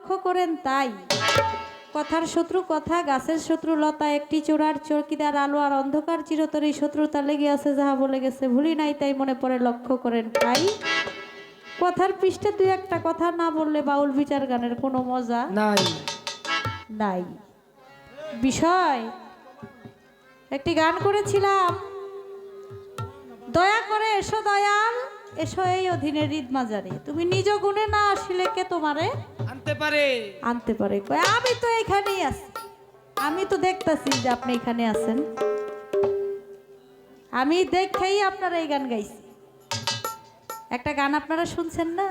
লক্ষ্য করেন তাই। কথার শত্রু কথা, গাছের শত্রু লতা, একটি চোরার চরকিদার আলো, আর অন্ধকার চিরতরে শত্রুতা লেগে আছে, যাহা বলে গেছে ভুলি নাই তাই মনে পড়ে লক্ষ্য করেন তাই। কথার পৃষ্ঠে দুই একটা কথা না বললে বাউল বিচার গানের কোনো মজা নাই নাই। বিষয় একটি গান করেছিলাম, দয়া করে এসো দয়াল এসো এই অধীনে হৃদ মাজারে, তুমি নিজ গুণে না আসিলে কে তোমারে আনতে পারে। আনতে পারে। কয় আমি তো এখানেই আছি, আমি তো দেখতাছি যে আপনি এখানে আছেন, আমি দেখেই আপনারা এই গান গাইছি। একটা গান আপনারা শুনছেন না,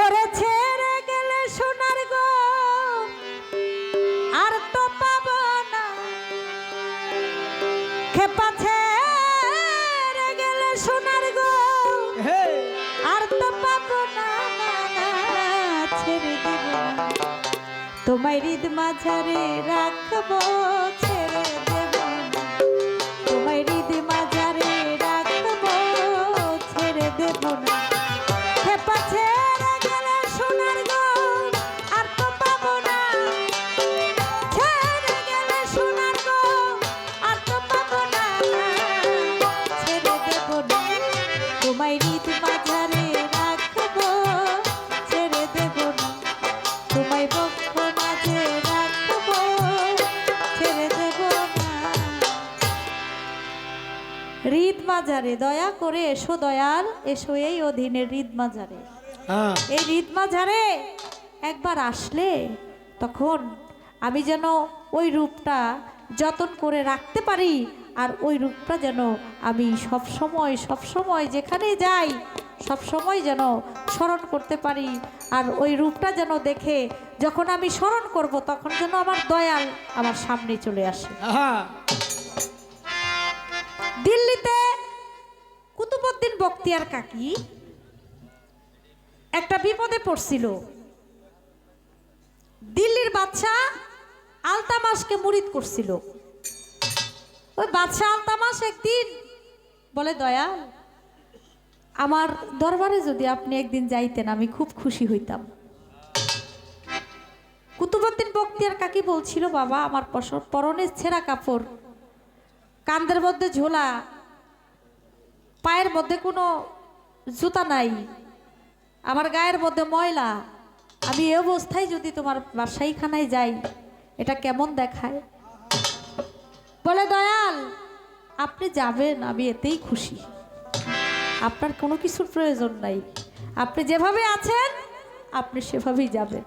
ওরে ছেড়ে গেলে সোনার গো আর তো পাবো না, খেপা ছেড়ে গেলে সোনার গো আর তো পাবো না, ছেড়ে দেব না তোমায় হৃদ মাঝারে রাখবো, ছেড়ে দেব না তোমায় হৃদ মাঝারে রাখবো, ছেড়ে দেব না। খেপা ছেড়ে গেলে সোনার গো আর তো পাবো না, ছেড়ে গেলে সোনার গো আর তো পাবো না, ছেড়ে দেব না তোমায় হৃদ মাঝারে রাখবো, ছেড়ে দেব না তোমায় বক্ষ মাঝে রাখবো, ছেড়ে দেব না। হৃদ মাঝারে দয়া করে এসো দয়াল এসো এই অধীনে হৃদ মাঝারে। এই হৃদ মাঝারে একবার আসলে তখন আমি যেন ওই রূপটা যতন করে রাখতে পারি, আর ওই রূপটা যেন আমি সব সময় যেখানে যাই সব সময় যেন স্মরণ করতে পারি, আর ওই রূপটা যেন দেখে যখন আমি স্মরণ করব তখন যেন আমার দয়াল আমার সামনে চলে আসে। দিল্লিতে কুতুবউদ্দিন বখতিয়ার কাকি একটা বিপদে পড়ছিল। দিল্লির বাদশাহ আলতামাশকে মুরিদ করছিল। ওই বাদশাহ আলতামাশ একদিন বলে, দয়াল আমার দরবারে যদি আপনি একদিন যাইতেন আমি খুব খুশি হইতাম। কুতুবউদ্দিন বখতিয়ার কাকি বলছিল, বাবা আমার পরনের ছেঁড়া কাপড়, কাঁধের মধ্যে ঝোলা, পায়ের মধ্যে কোনো জুতা নাই, আমার গায়ের মধ্যে ময়লা, আমি এই অবস্থায় যদি তোমার বাসাইখানায় যাই এটা কেমন দেখায়? বলে, দয়াল আপনি যাবেন আমি এতেই খুশি, আপনার কোনো কিছুর প্রয়োজন নাই, আপনি যেভাবে আছেন আপনি সেভাবেই যাবেন।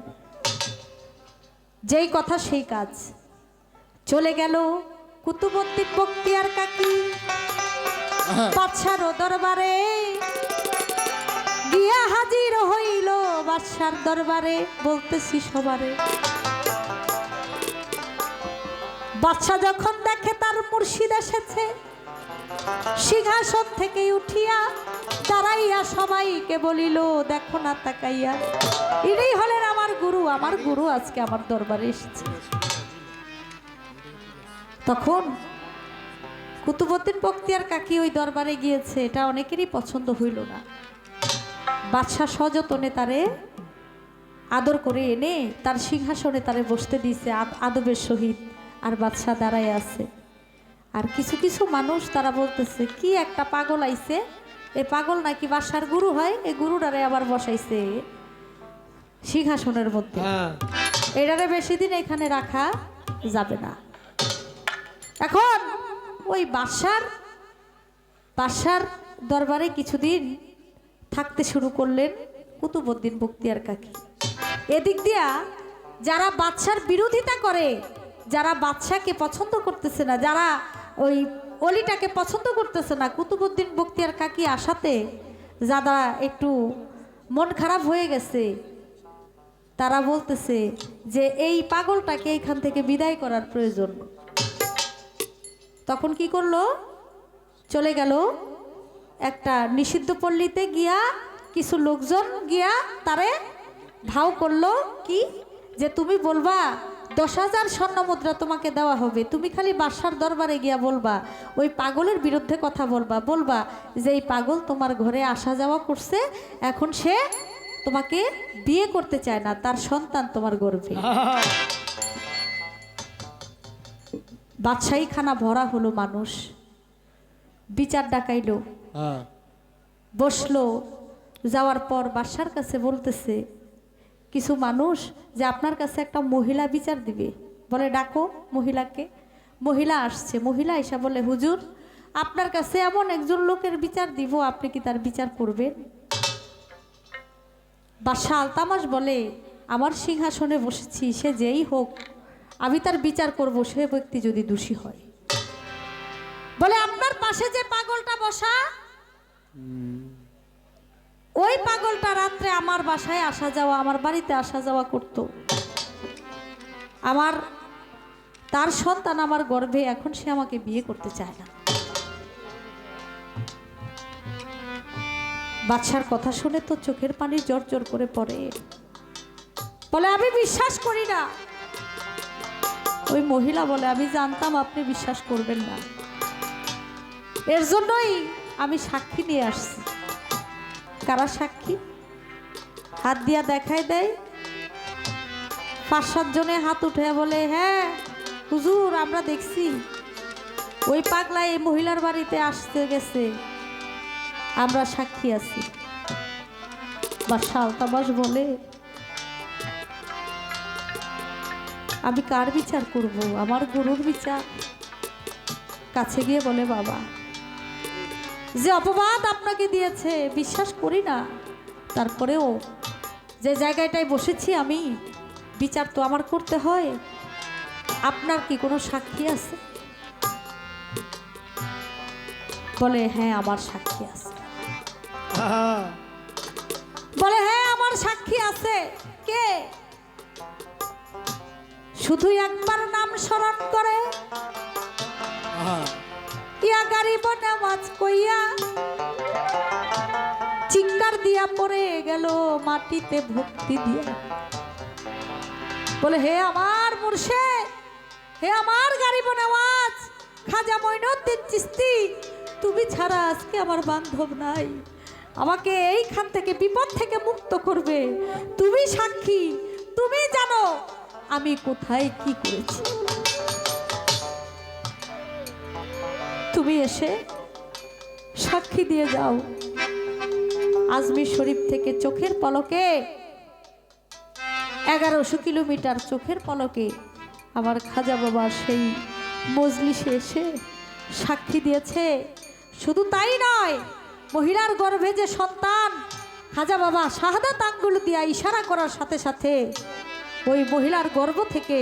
যেই কথা সেই কাজ। চলে গেল কুতুবউদ্দিন বখতিয়ার কাকি বাদশার দরবারে, গিয়া হাজির হইল বাদশার দরবারে, বলতেছি সবারে। বাদশা যখন দেখে তার মুর্শিদ এসেছে, সিংহাসন থেকে উঠিয়া দাঁড়াইয়া সবাইকে বলিল, দেখো না তাকাইয়া, ইনি হলেন আমার গুরু আজকে আমার দরবারে এসেছে। তখন কুতুবউদ্দিন বখতিয়ার কাকি ওই দরবারে গিয়েছে, এটা অনেকেরই পছন্দ হইল না। বাদশাহ সযতনে তারে আদর করে এনে তার সিংহাসনে তারে বসতে দিয়েছে আদবের সহিত, আর বাদশাহ দাঁড়ায় আছে। আর কিছু কিছু মানুষ তারা বলতেছে, কি একটা পাগল আইছে, এই পাগল নাকি বাদশার গুরু হয়, এই গুরুটারে আবার বসাইছে সিংহাসনের মধ্যে, এটারে বেশি দিন এখানে রাখা যাবে না। এখন ওই বাদশার দরবারে কিছুদিন থাকতে শুরু করলেন কুতুবউদ্দিন বখতিয়ার কাকি। এদিক দিয়া যারা বাদশার বিরোধিতা করে, যারা বাদশাকে পছন্দ করতেছে না, যারা ওই অলিটাকে পছন্দ করতেছে না, কুতুবউদ্দিন বখতিয়ার কাকি আসাতে যারা একটু মন খারাপ হয়ে গেছে, তারা বলতেছে যে এই পাগলটাকে এখান থেকে বিদায় করার প্রয়োজন। তখন কি করলো, চলে গেল একটা নিষিদ্ধ পল্লীতে গিয়া কিছু লোকজন গিয়া তারে ভাও করলো কি, যে তুমি বলবা 10,000 স্বর্ণ মুদ্রা তোমাকে দেওয়া হবে, তুমি খালি বাদশার দরবারে গিয়া বলবা, ওই পাগলের বিরুদ্ধে কথা বলবা, বলবা যে এই পাগল তোমার ঘরে আসা যাওয়া করছে, এখন সে তোমাকে বিয়ে করতে চায় না, তার সন্তান তোমার গর্ভে। বাদশাহী খানা ভরা হলো মানুষ, বিচার ডাকাইলো, বসলো। যাওয়ার পর বাদশার কাছে বলতেছে কিছু মানুষ যে আপনার কাছে একটা মহিলা বিচার দিবে, বলে ডাকো মহিলাকে। মহিলা আসছে, মহিলা এসে বলে হুজুর আপনার কাছে এমন একজন লোকের বিচার দিব, আপনি কি তার বিচার করবেন? বাদশা আলতামাশ বলে আমার সিংহাসনে বসেছি, সে যেই হোক আমি তার বিচার করব, সে ব্যক্তি যদি দোষী হয়। বলে আপনার পাশে যে পাগলটা বসা, ওই পাগলটা রাত্রে আমার বাসায় আসা যাওয়া, আমার বাড়িতে আসা যাওয়া করত। আমার তার সন্তান আমার গর্ভে, এখন সে আমাকে বিয়ে করতে চায় না। বাদশার কথা শুনে তো চোখের পানি জোর জোর করে পড়ে, বলে আমি বিশ্বাস করি না। ওই মহিলা বলে আমি জানতাম আপনি বিশ্বাস করবেন না, এর জন্যই আমি সাক্ষী নিয়ে আসছি। কারা সাক্ষী? হাত দিয়া দেখাই দেয়, 5-7 জনে হাত উঠে বলে হ্যাঁ হুজুর আমরা দেখছি ওই পাগলা এই মহিলার বাড়িতে আসতে গেছে, আমরা সাক্ষী আছি। বাদশা আলতামাশ বলে আমি কার বিচার করব? আমার গুরুর বিচার। কাছে গিয়ে বলে বাবা যে অপবাদ আপনাকে দিয়েছে বিশ্বাস করি না, তারপরেও যে জায়গাটায় বসেছি আমি, বিচার তো আমার করতে হয়। আপনার কি কোনো সাক্ষী আছে? বলে হ্যাঁ আমার সাক্ষী আছে। বলে হ্যাঁ আমার সাক্ষী আছে। কে? শুধু একবার নাম স্মরণ করে ইয়া গারিব নামাজ কইয়া চিৎকার দিয়া পড়ে গেল মাটিতে ভক্তি দিয়া। বলে হে আমার মুর্শিদ, হে আমার গারিব নামাজ খাজা মঈনুদ্দিন চিশতি, তুমি ছাড়া আজকে আমার বান্ধব নাই, আমাকে এইখান থেকে বিপদ থেকে মুক্ত করবে। তুমি সাক্ষী, তুমি জানো আমি কোথায় কি করেছি। তুমি এসে সাক্ষী দিয়ে যাও। আজমির শরীফ থেকে চোখের পলকে 1100 কিলোমিটার চোখের পলকে আমার খাজা বাবা সেই মজলিসে এসে সাক্ষী দিয়েছে। শুধু তাই নয়, মহিলার গর্ভে যে সন্তান, খাজা বাবা শাহাদাত আঙ্গুল দিয়া ইশারা করার সাথে সাথে ওই মহিলার গর্ভ থেকে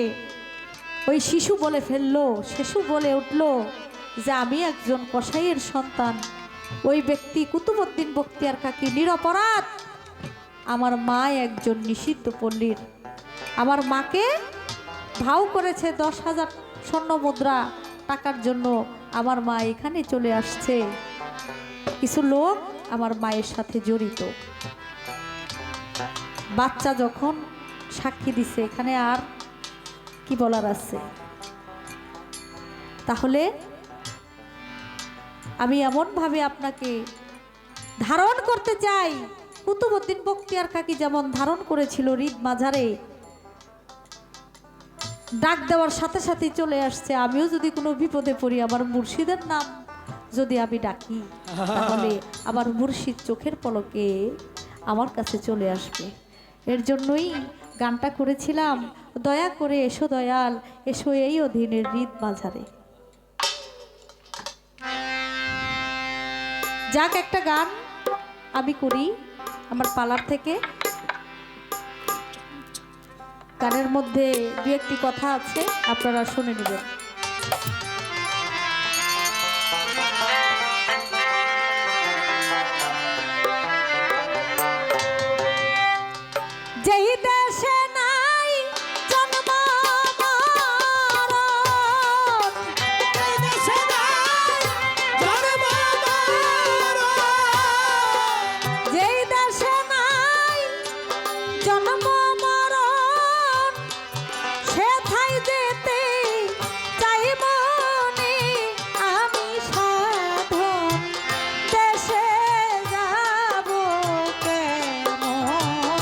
ওই শিশু বলে ফেললো, শিশু বলে উঠল যে আমি একজন কসাইয়ের সন্তান। ওই ব্যক্তি কুতুবউদ্দিন বখতিয়ার কাকি নিরপরাধ, আমার মা একজন নিষিদ্ধ পল্লীর। আমার মাকে ভাও করেছে 10,000 স্বর্ণ মুদ্রা টাকার জন্য, আমার মা এখানে চলে আসছে। কিছু লোক আমার মায়ের সাথে জড়িত। বাচ্চা যখন সাক্ষী দিছে, এখানে আর কি বলার আছে? তাহলে আমি এমনভাবে আপনাকে ধারণ করতে চাই, কুতুবউদ্দিন বখতিয়ার কাকি যেমন ধারণ করেছিল হৃদ মাঝারে, ডাক দেওয়ার সাথে সাথেই চলে আসছে। আমিও যদি কোনো বিপদে পড়ি, আমার মুর্শিদের নাম যদি আমি ডাকি, তাহলে আমার মুর্শিদ চোখের পলকে আমার কাছে চলে আসবে। এর জন্যই গানটা করেছিলাম, দয়া করে এসো দয়াল, এসো এই অধীনের হৃদ মাঝারে। যাক, একটা গান আমি করি আমার পালার থেকে। গানের মধ্যে দু একটি কথা আছে, আপনারা শুনে নেবেন। যেই দেশে নাই জন্ম মরণ, যেই দেশে নাই জন্ম মরণ, যেই দেশে নাই জন্ম মরণ, সেথায় যেতে চাইব নি আমি সাধন, দেশে যাব কেমন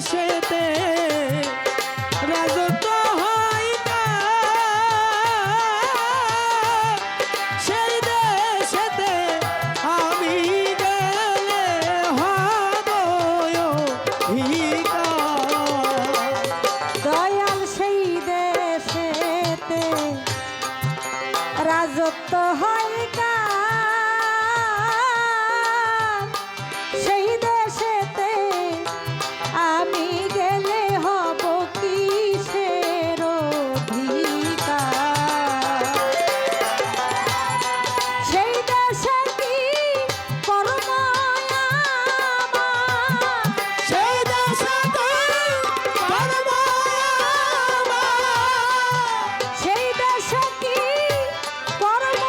দেশেতে রাজত্ব হয় সেই দেশেতে আমি গেলে হব দয়াল সেই দেশেতে রাজত্ব হয় সেই দেশেতে আমি গেলে হব কিসের অধিকার সেই দেশে কি কর্ম সেই দেশেতে সেই দেশে কি কর্ম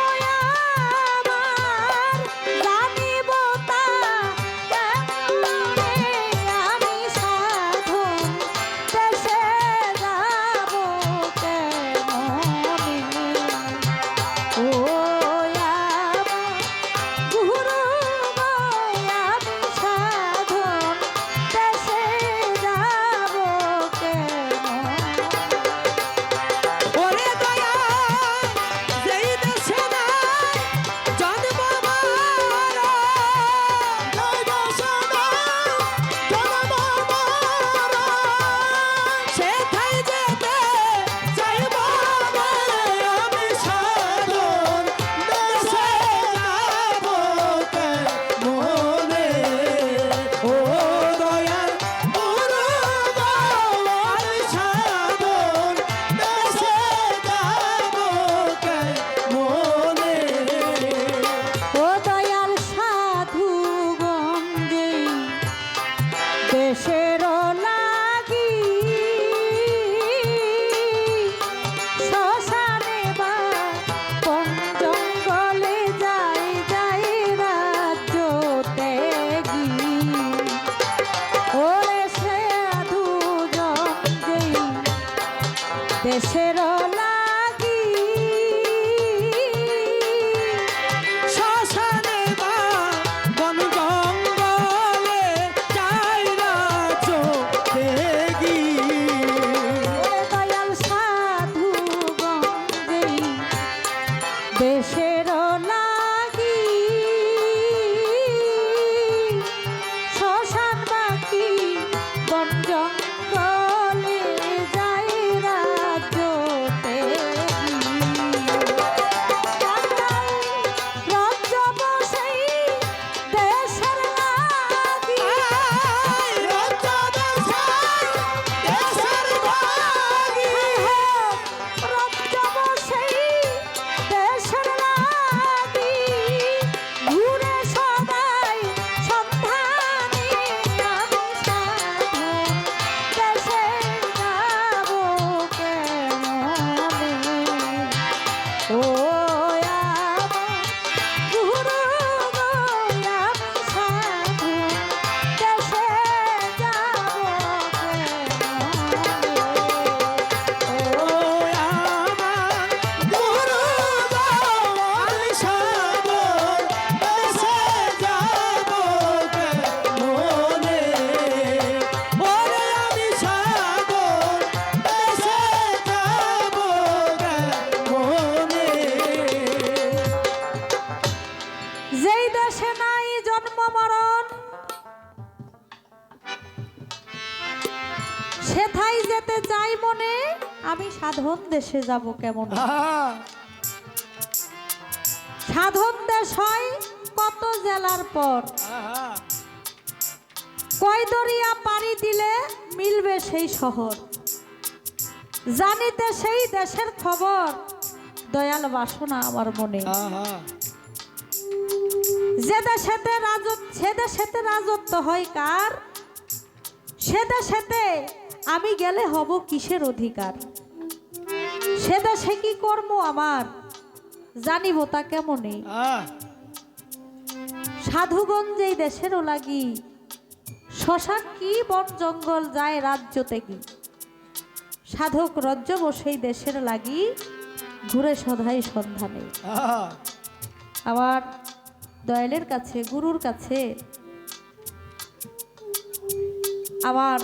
জানিব তা কেমনে আমি সাধু দেশে যাব কেমনে ও গুরু আমি সাধু দেশে যাব কেমনে ওরে দয়া যেই দেশে নাই জন্ম মারা যেই দেশে নাই জন্ম মারা সেথায় যেতে চাইব আমি সাধন দেশে যাব মনে ও দয়া গুরু আমি সাধন দেশে যাব মনে ও দয়াল সাধু গঞ্জে দেশের লাগি শ্মশানে বা কোন জঙ্গলে যাই যাই রাজ্য ত্যাগী ওরে সাধু গঞ্জে দেশের লাগি শ্মশানে বা বন জঙ্গলে যাই রাজ্য দেখি ওরে দয়াল সাধু গঞ্জে দেশের লাগি শ্মশান বাকি বন জঙ্গলে যাই রাজ্য রাজ্য বসেই দেশের লাগি দেশের ভাগি রাজ্য বসেই দেশের লাগি ঘুরে সবাই সন্ধানী আমি সাধু দেশে যাব কেমনে ও গুরু আমি সাধু দেশে যাব যেই দেশে নাই জন্ম মরণ সেথায় যেতে চাই মনে আমি সাধন দেশে যাব কেমন সাধন দেশ হয় কত জেলার পর কয় দরিয়া পাড়ি দিলে মিলবে সেই শহর জানিতে সেই দেশের খবর দয়াল বাসনা আমার মনে যে দেশেতে রাজত্ব হয় কার সে দেশেতে আমি গেলে হব কিসের অধিকার সে দেশে কি কর্ম আমার জানিব তা কেমনে সাধুগঞ্জ এই দেশেরও লাগি শ্মশান কি বন জঙ্গল যায় রাজ্যতে কি সাধক রজ্জব সেই দেশের লাগি ঘুরে সদাই সন্ধানে আমার দয়ালের কাছে গুরুর কাছে আমার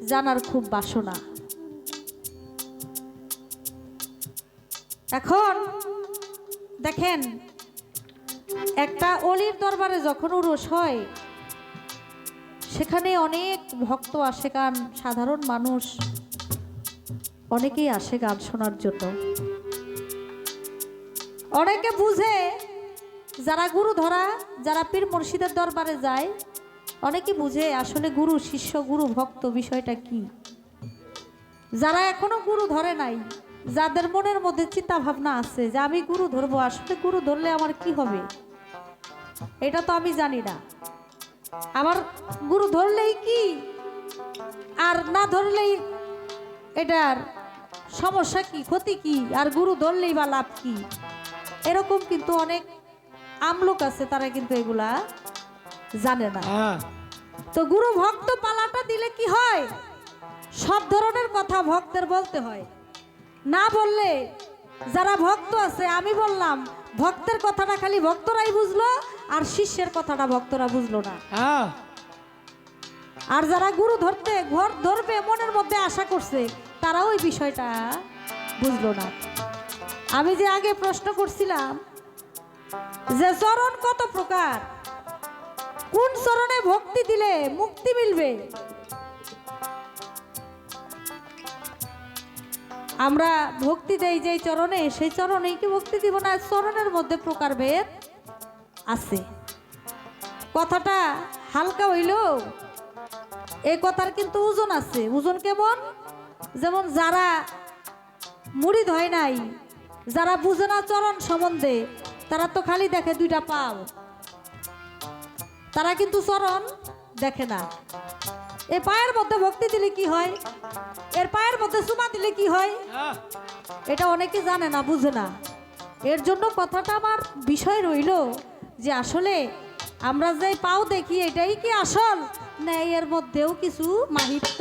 জানার খুব বাসনা। এখন দেখেন, একটা অলির দরবারে যখন উরস হয়, সেখানে অনেক ভক্ত আসে, গান সাধারণ মানুষ অনেকেই আসে গান শোনার জন্য। অনেকে বুঝে, যারা গুরু ধরা, যারা পীর মুর্শিদের দরবারে যায়, অনেকে বুঝে আসলে গুরু শিষ্য, গুরু ভক্ত বিষয়টা কি। যারা এখনো গুরু ধরে নাই, যাদের মনের মধ্যে চিন্তা ভাবনা আছে যে আমি গুরু ধরবো, আসলে গুরু ধরলে আমার কি হবে, এটা তো আমি জানি না, আমার গুরু ধরলেই কি আর না ধরলেই এটার সমস্যা কি, ক্ষতি কি, আর গুরু ধরলেই বা লাভ কি, এরকম কিন্তু অনেক আমলোক আছে, তারা কিন্তু এগুলা জানে না। তো গুরু ভক্ত পালাটা দিলে কি হয়, সব ধরনের কথা ভক্তের বলতে হয়, না বললে যারা ভক্ত আছে, আমি বললাম ভক্তের কথাটা খালি ভক্তরাই বুঝলো, আর শিষ্যের কথাটা ভক্তরা বুঝলো না। আর যারা গুরু ধরবে মনের মধ্যে আশা করছে, তারাও ওই বিষয়টা বুঝলো না। আমি যে আগে প্রশ্ন করছিলাম যে চরণ কত প্রকার, কোন চরণে ভক্তি দিলে মুক্তি মিলবে, আমরা ভক্তি দেই যেই চরণে, সেই চরণেই কি ভক্তি দিব না? চরণের মধ্যে প্রকারভেদ আছে। কথাটা হালকা হইল, এই কথার কিন্তু ওজন আছে। ওজন কেমন? যেমন যারা মুরিদ হয় নাই, যারা বুঝে না চরণ সম্বন্ধে, তারা তো খালি দেখে দুইটা পাও, তারা কিন্তু চরণ দেখে না। এই পায়ের মধ্যে ভক্তি দিলে কি হয়, এর পায়ের মধ্যে চুমা দিলে কি হয়, এটা অনেকে জানে না, বুঝে না। এর জন্য কথাটা আমার বিষয় রইল যে আসলে আমরা যে পাও দেখি, এটাই কি আসল, না এর মধ্যেও কিছু মাহিত্য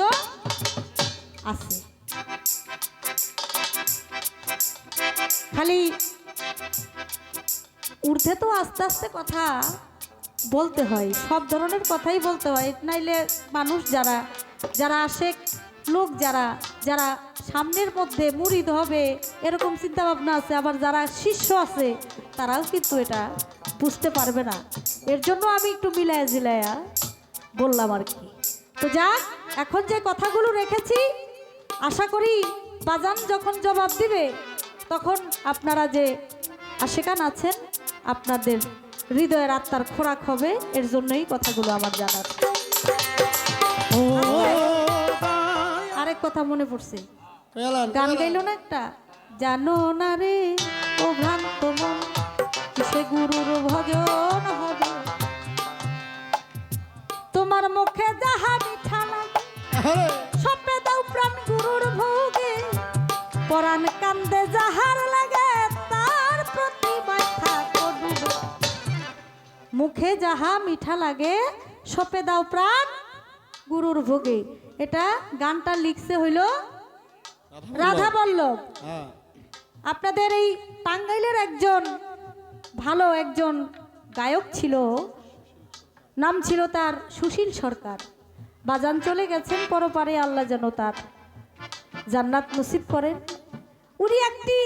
আছে। খালি ঊর্ধ্বে তো আস্তে আস্তে কথা বলতে হয়, সব ধরনের কথাই বলতে হয়, নাইলে মানুষ যারা যারা আসে, লোক যারা যারা সামনের মধ্যে মুরিদ হবে এরকম চিন্তা ভাবনা আছে, আবার যারা শিষ্য আছে তারাও কিন্তু এটা বুঝতে পারবে না। এর জন্য আমি একটু মিলায়া জিলায়া বললাম আর কি। তো যাক, এখন যে কথাগুলো রেখেছি, আশা করি বাজান যখন জবাব দিবে, তখন আপনারা যে আশেকান আছেন, আপনাদের হৃদয়ের আত্মার খোরাক হবে। এর জন্যই কথাগুলো আমার জানার। আরেক কথা মনে পড়ছে, গান গাইল না একটা, জানো না রে ও ভ্রান্ত মন, কিসে গুরুর ভজন হবে, তোমার মুখে যাহা মিঠা লাগে, সপে দাও প্রাণ গুরুর ভোগে, পরাণ কান্দে যাহার লাগে, তার প্রতি মাথা কডুবে, মুখে যাহা মিঠা লাগে, সপে দাও প্রাণ গুরুর ভোগে। এটা গানটা লিখছে হইল রাধা বল্লভ। আপনাদের এই টাঙ্গাইলের একজন ভালো একজন গায়ক ছিল, নাম ছিল তার সুশীল সরকার। বাজান চলে গেছেন পরপারে, আল্লাহ যেন তার জান্নাত নসিব করেন। উনি একটি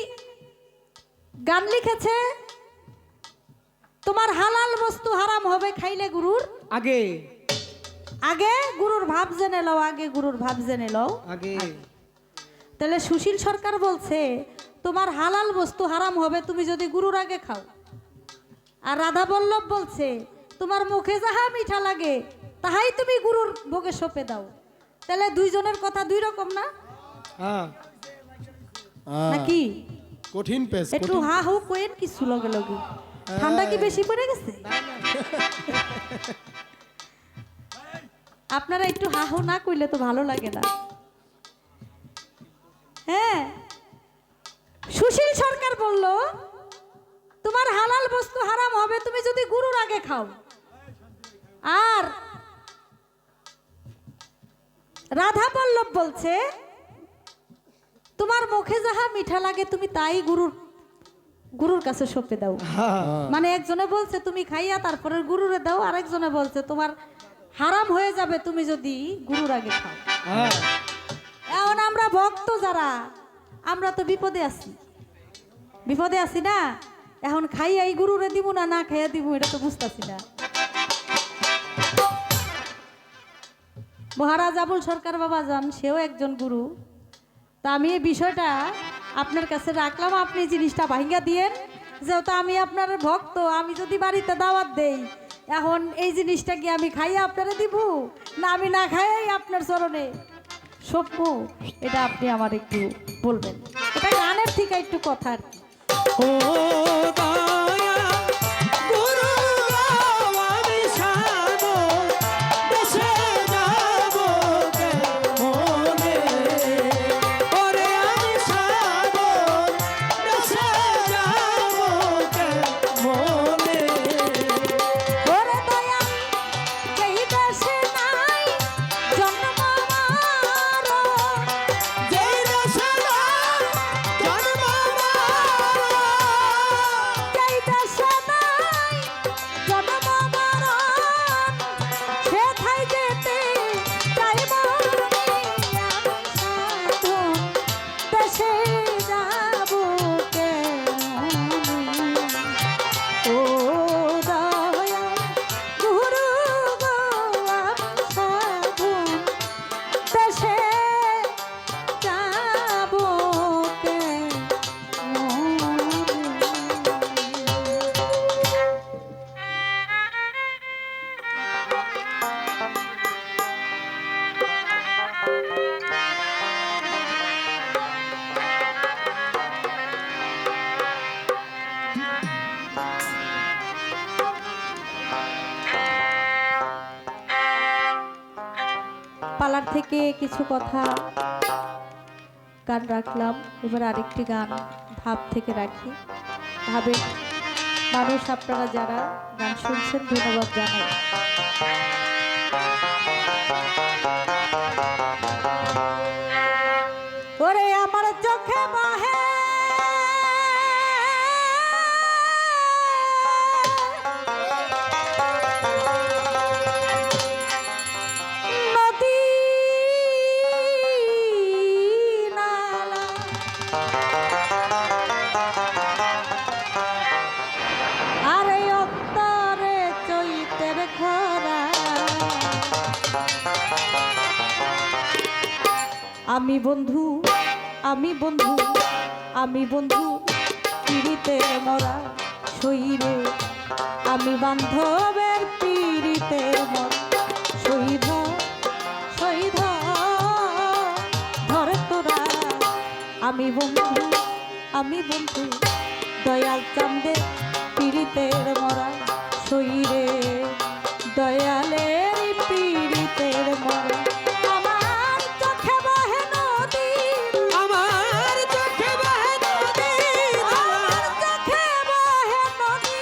গান লিখেছে, তোমার হালাল বস্তু হারাম হবে খাইলে গুরুর আগে, আগে গুরুর ভাব জেনে লও, আগে গুরুর ভাব জেনে লও আগে। তাহলে সুশীল সরকার বলছে তোমার হালাল বস্তু হারাম হবে তুমি যদি গুরুর আগে খাও। আর রাধা বল্লভ বলছে তোমার মুখে যাহা মিঠা লাগে তাহাই তুমি গুরুর ভোগে সঁপে দাও। তাহলে দুইজনের কথা দুই রকম না? নাকি কঠিন পেশ, একটু হা হু কোয়েন কিছু লগে লগে। ঠান্ডা কি বেশি পড়ে গেছে? আপনারা একটু হা হু না কইলে তো ভালো লাগে না। হ্যাঁ, সুশীল সরকার বলল তোমার হালাল বস্তু হারাম হবে তুমি যদি গুরুর আগে খাও। আর রাধা বল্লভ বলছে তোমার মুখে যাহা মিঠা লাগে তুমি তাই গুরুর কাছে সঁপে দাও। মানে একজনে বলছে তুমি খাইয়া তারপরে গুরুরে দাও, আরেকজনে বলছে তোমার হারাম হয়ে যাবে তুমি যদি গুরুর আগে খাও। হ্যাঁ এখন আমরা ভক্ত যারা, আমরা তো বিপদে আছি, বিপদে আছি না। এখন খাইয়া এই গুরুরে দিব না না খাইয়া দিব, এটা তো বুঝতেছি না। মহারাজ আবুল সরকার বাবা যান, সেও একজন গুরু। তা আমি এই বিষয়টা আপনার কাছে রাখলাম, আপনি জিনিসটা ভাঙ্গা দিয়েন। যেহেতু আমি আপনার ভক্ত, আমি যদি বাড়িতে দাওয়াত দেই, এখন এই জিনিসটা কি আমি খাইয়া আপনারা দিব না আমি না খাইয়াই আপনার চরণে সভ্য, এটা আপনি আমার একটু বলবেন। এটা গানের থেকে একটু কথা আর কি। ও দয়া গুরু আমি সাধু দেশে যাব কেমনে ওরে আমি সাধু দেশে যাব কেমনে ওরে দয়া যেই দেশে নাই জন্ম আমার, যেই দেশে জন্ম যেই দেশে নাই জন্ম আমার, সেথায় যেতে চাইব দেশে যাব কেমনে। ও দয়া গুরু গো আমি সাধু দেশে যাব পালার থেকে কিছু কথা গান রাখলাম। এবার আরেকটি গান ভাব থেকে রাখি। ভাবের মানুষ আপনারা যারা গান শুনছেন ধন্যবাদ জানাই। ওরে আমার চোখে বাহে নদী নালা, আরে অন্তরে চৈতের খরা, আমি বন্ধু আমি বন্ধু আমি বন্ধু পিড়িতে মরা শহীদে, আমি বান্ধবের পিড়িতে মরা শহীদ শহীদ ধরে তোরা, আমি বন্ধু দয়াল চাঁদের পিড়িতের মরা শহীদে, দয়ালের পিড়িতের মরা। আমার চোখে বহে নদী, আমার চোখে বহে নদী আমার চোখে বহে নদী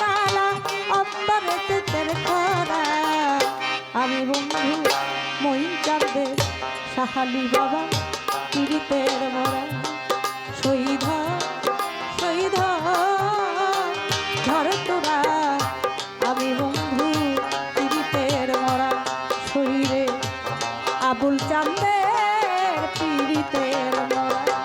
নালা, অন্তরে চিতের খরা, আমি বন্ধু মহিন চাঁদের সাহালি বাবা পিড়িতের মরা শহীদ শহীদ ধরে তোরা, আমি বন্ধু পিড়িতের মরা শহীদে, আবুল চাঁদের পিড়িতের মরা।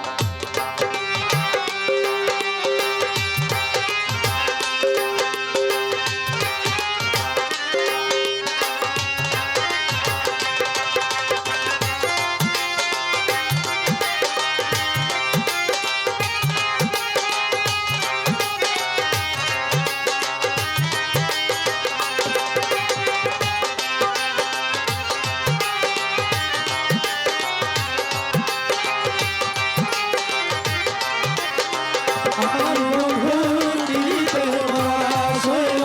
আমি বন্ধুর পিড়িতে মরা শৈল,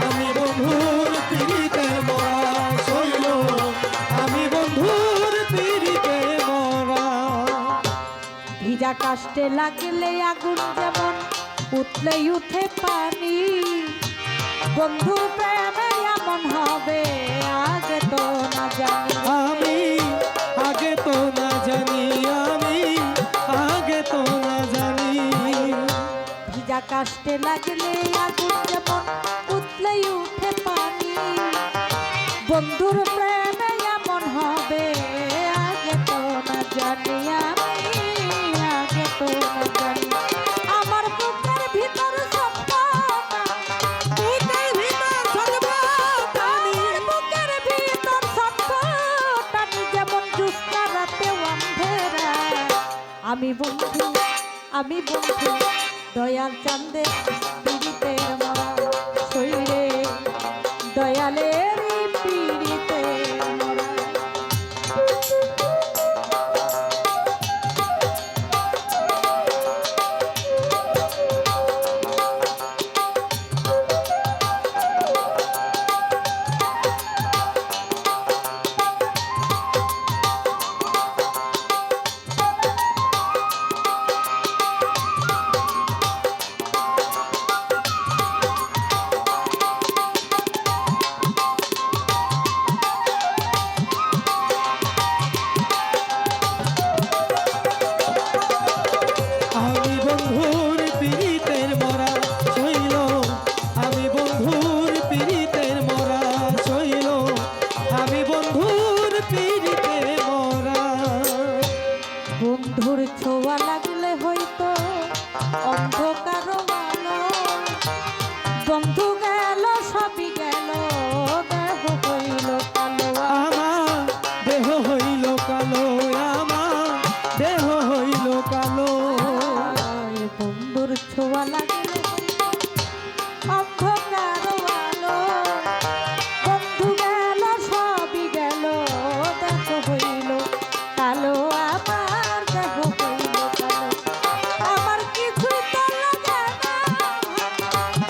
আমি বন্ধুর পিড়িতে মরা শৈল, আমি বন্ধুর পিড়িতে মরা। ভিজা কাষ্টে লাগলে আগুন যেমন উঠলেই উঠে পানি, বন্ধুর প্রেমে এমন হবে আগে তো না জানি। আমি আগে তো না জানি, আমি আগে তো না জানি। ভিজা কাষ্টে লাগলে আগুন যেমন উঠলেই উঠে পানি, জানি আমি আগে তো না জানি আমার বুকের ভিতর বুকের ভিতর ছটফটানি, বুকের ভিতর ছটফটানি যেমন জ্যোৎস্না রাতে অন্ধেরা আমি বন্ধু দয়াল চাঁদে পীড়িতের মরা শরীরে দয়ালের পীড়িতে মরা আমি বন্ধুর পীড়িতের মরা সইল, আমি বন্ধুর পীড়িতের মরা সইল, আমি বন্ধুর পীড়িতে মরা। বন্ধুর ছোঁয়া লাগলে হয়তো অন্ধকার আলো বন্ধু গেল সবই গেল দেহ হইল কালো আমার দেহ হইল কালো, আমার দেহ হইল কালো। বন্ধুর ছোঁয়া লাগলে অন্ধকার আলো বন্ধু গেল সবই গেল দেহ হইল কালো আমার দেহ হইল কালো আমার কিছুই তো লাগে না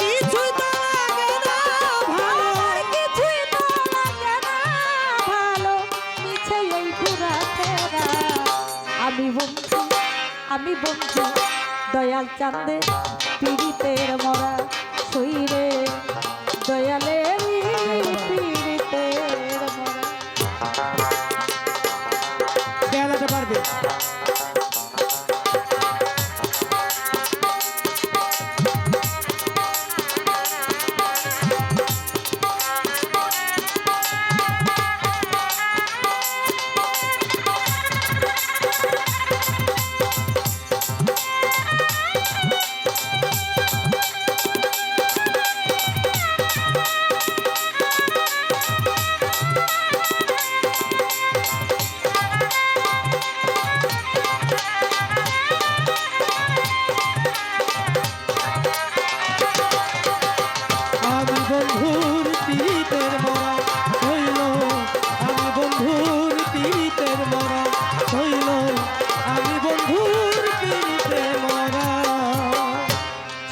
কিছুই তো লাগে না ভালো, আমার কিছুই তো লাগে না ভালো মিছে এই ঘুরা ফেরা আমি বন্ধু দয়াল চাঁদে পীড়িতের মরা শরীরে দয়ালের পীড়িতের মরা বেলাতে পারবে। আমি বন্ধুর পীড়িতের মরা হইল, আমি বন্ধুর পীড়িতের মরা হইল, আমি বন্ধুর পীড়িতে মরা।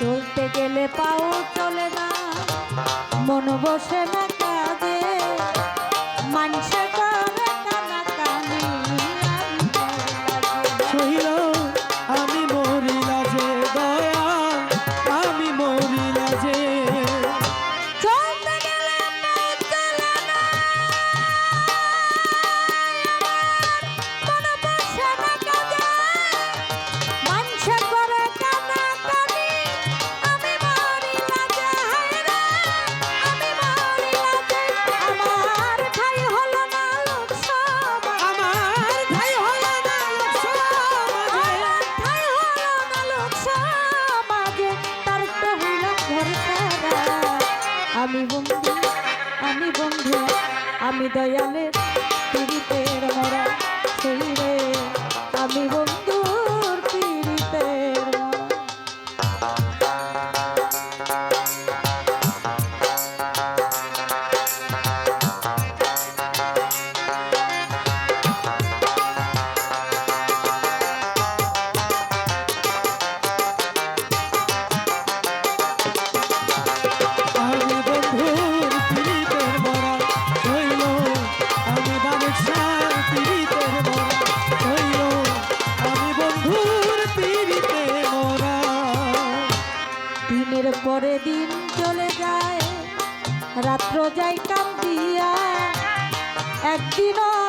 চলতে গেলে পাও চলে না মন বসে না কাজে মানুষে করে কানাকানি সইল আমি মরিলা যে দয়া, আমি মরিলা যে। চলতে গেলে পাও চলে না মন বসে না কাজে মানুষে করে কানাকানি আমি মরিলা যে হায়রে আমি মরিলা যে আমার ঠাই হলো না লোক সমাজ আমার ঠাই হলো না লোক সমাজে, ঠাই হলো না লোক সমাজে তার তো হইল ঘর ছাড়া আমি বন্ধু আমি দয়ালের পীড়িতের মরা শরীরে আমি বন্ধুর পীড়িতের মরা আমি বন্ধুর পীড়িতের মরা হইল, আমি বাদশার পীড়িতের মরা হইল, আমি বন্ধুর পীড়িতে মরা। দিনের পরে দিন চলে যায় রাত্র যায় কান্দিয়া একদিনও